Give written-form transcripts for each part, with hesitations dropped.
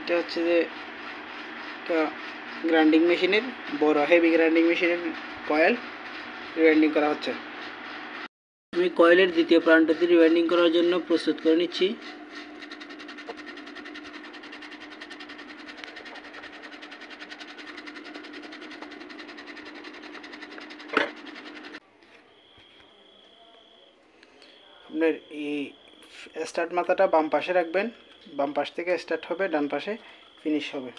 এটা হচ্ছে যে একটা গ্রাইন্ডিং মেশিনের বড় হেভি গ্রাইন্ডিং মেশিনের কয়েল রিওয়াইন্ডিং করা হচ্ছে। আমি কয়েলের দ্বিতীয় প্রান্তটি রিওয়াইন্ডিং করার জন্য প্রস্তুত করে নিচ্ছি। আপনার এই স্টার্ট মাথাটা বাম পাশে রাখবেন, বাম পাশ থেকে স্টার্ট হবে, ডান পাশে ফিনিশ হবে।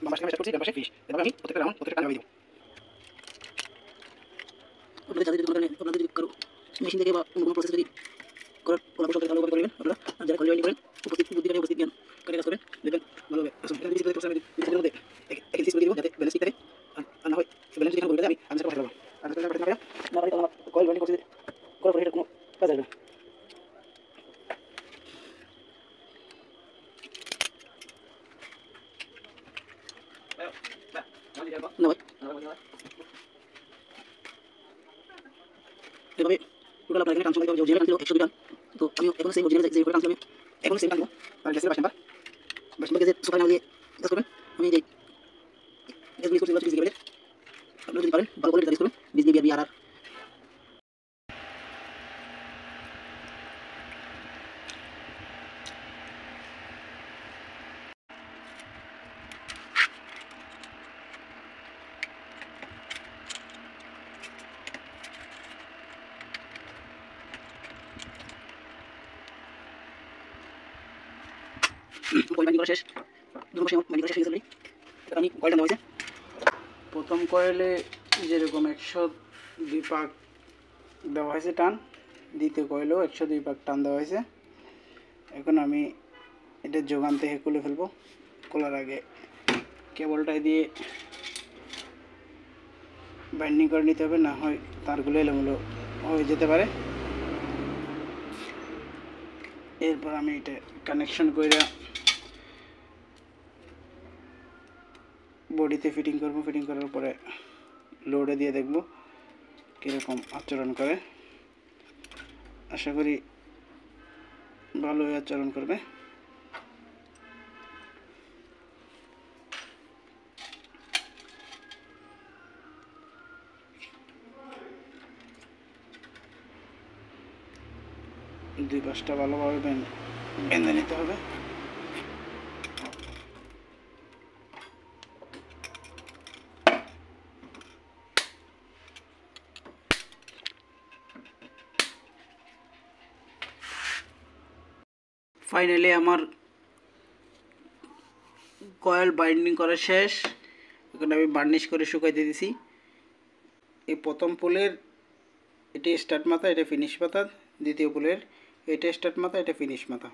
বাম পাশে আমি স্টার্ট করছি, ডান পাশে ফিনিশ। এভাবে আমি প্রত্যেকটা রাউন্ড প্রত্যেকটা টান দেব। আপনাদের যাদের যদি আপনাদের যদি কারো মেশিন থেকে বা কোনো প্রসেস যদি করার পরামর্শ করতে ভালোভাবে করবেন আপনারা, আর যারা কয়েল করেন উপস্থিত বুদ্ধি করে উপস্থিত জ্ঞান করে কাজ করবেন, দেখবেন ভালোভাবে আসুন। এখানে ডিসপ্লে করতে আমি ডিসপ্লের মধ্যে এক ডিসপ্লে দিব যাতে ব্যালেন্স ঠিক থাকে, আর না হয় ব্যালেন্স যেখানে বলে আমি আনসার পাঠাবো। আর তাহলে পাঠাতে পারি না পারি তাহলে কয়েল ওয়াইন্ডিং করতে করার পরে এটা কোনো কাজ আসবে না। না ভাই এভাবে টোটাল আপনার এখানে কাজ করতে হবে। অরিজিনাল কাজ ছিল 100 গ্রাম, তো আমি এখন সেই অরিজিনাল যে কাজ আমি এখন সেম কাজ দেব। আর গ্যাসের বাসনাম্বার গ্যাসের সুপার নাও দিয়ে কাজ করবেন। আমি যে গ্যাস বিল করতে বলছি বিজলি আপনারা যদি পারেন ভালো করে কাজ করুন, বিজলি বিআরবি আর প্রথম কয়েলে যেরকম 102 পাক দেওয়া হয়েছে টান, দ্বিতীয় কয়েলেও 102 পাক টান দেওয়া হয়েছে। এখন আমি এটা যোগান থেকে খুলে ফেলবো। খোলার আগে কেবলটাই দিয়ে বাইন্ডিং করে নিতে হবে, না হয় তারগুলো এলোমেলো হয়ে যেতে পারে। এরপর আমি এটা কানেকশন করে বডিতে ফিটিং করব। ফিটিং করার পরে লোডে দিয়ে দেখব কীরকম আচরণ করে। আশা করি ভালোই আচরণ করবে। দুই পাশটা ভালোভাবে বেঁধে নিতে হবে। ফাইনালি আমার কয়েল বাইন্ডিং করা শেষ। এখন আমি বার্নিশ করে শুকাইতে দিছি। এই প্রথম পুলের এটি স্টার্ট মাথা, এটা ফিনিশ মাথা। দ্বিতীয় পুলের এটা স্টার্ট মাথা, এটা ফিনিশ মাথা।